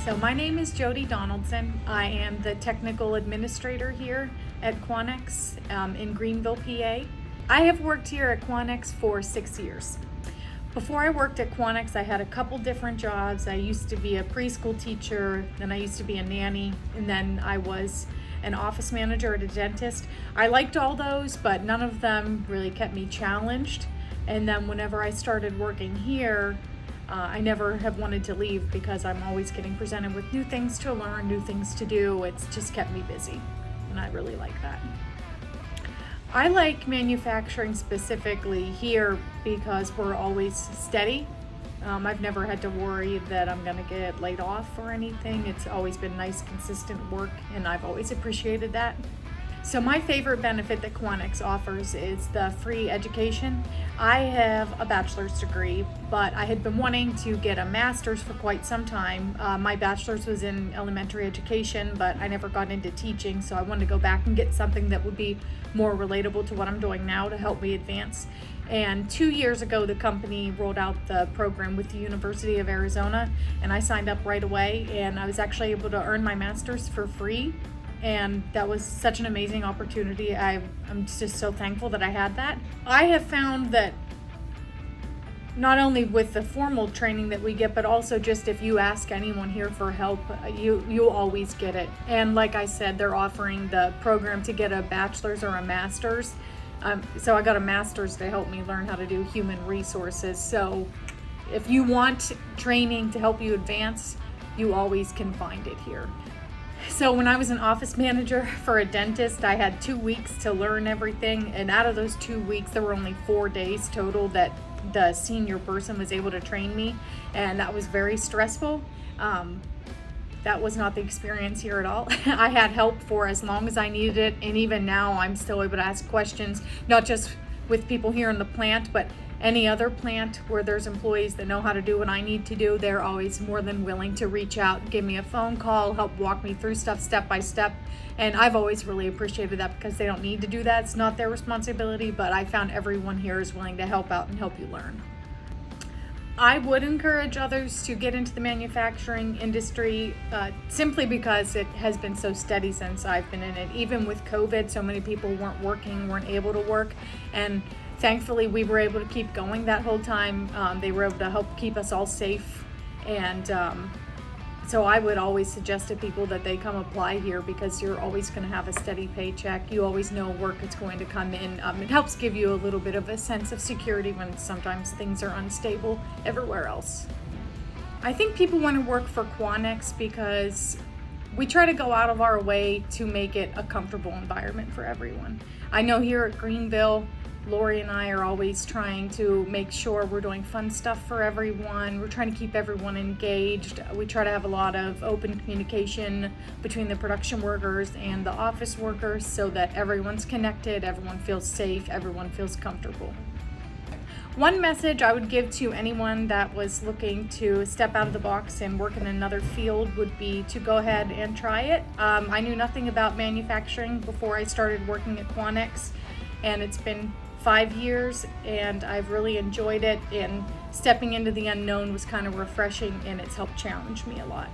So my name is Jodi Donaldson. I am the technical administrator here at Quanex in Greenville, PA. I have worked here at Quanex for 6 years. Before I worked at Quanex, I had a couple different jobs. I used to be a preschool teacher, then I used to be a nanny, and then I was an office manager at a dentist. I liked all those, but none of them really kept me challenged. And then whenever I started working here, I never have wanted to leave because I'm always getting presented with new things to learn, new things to do. It's just kept me busy, and I really like that. I like manufacturing specifically here because we're always steady. I've never had to worry that I'm gonna get laid off or anything. It's always been nice, consistent work, and I've always appreciated that. So my favorite benefit that Quanex offers is the free education. I have a bachelor's degree, but I had been wanting to get a master's for quite some time. My bachelor's was in elementary education, but I never got into teaching, so I wanted to go back and get something that would be more relatable to what I'm doing now to help me advance. And 2 years ago, the company rolled out the program with the University of Arizona, and I signed up right away, and I was actually able to earn my master's for free. And that was such an amazing opportunity. I'm just so thankful that I had that. I have found that not only with the formal training that we get, but also just if you ask anyone here for help, you always get it. And like I said, they're offering the program to get a bachelor's or a master's. So I got a master's to help me learn how to do human resources. So if you want training to help you advance, you always can find it here. So when I was an office manager for a dentist, I had 2 weeks to learn everything. And out of those 2 weeks, there were only 4 days total that the senior person was able to train me. And that was very stressful. That was not the experience here at all. I had help for as long as I needed it. And even now, I'm still able to ask questions, not just with people here in the plant, but any other plant where there's employees that know how to do what I need to do. They're always more than willing to reach out, give me a phone call, help walk me through stuff step by step. And I've always really appreciated that because they don't need to do that. It's not their responsibility, but I found everyone here is willing to help out and help you learn. I would encourage others to get into the manufacturing industry simply because it has been so steady since I've been in it. Even with COVID, so many people weren't working, weren't able to work, and thankfully we were able to keep going that whole time. They were able to help keep us all safe, and so I would always suggest to people that they come apply here because you're always going to have a steady paycheck. You always know work is going to come in. It helps give you a little bit of a sense of security when sometimes things are unstable everywhere else. I think people want to work for Quanex because we try to go out of our way to make it a comfortable environment for everyone. I know here at Greenville, Lori and I are always trying to make sure we're doing fun stuff for everyone. We're trying to keep everyone engaged. We try to have a lot of open communication between the production workers and the office workers so that everyone's connected, everyone feels safe, everyone feels comfortable. One message I would give to anyone that was looking to step out of the box and work in another field would be to go ahead and try it. I knew nothing about manufacturing before I started working at Quanex, and it's been 5 years, and I've really enjoyed it, and stepping into the unknown was kind of refreshing, and it's helped challenge me a lot.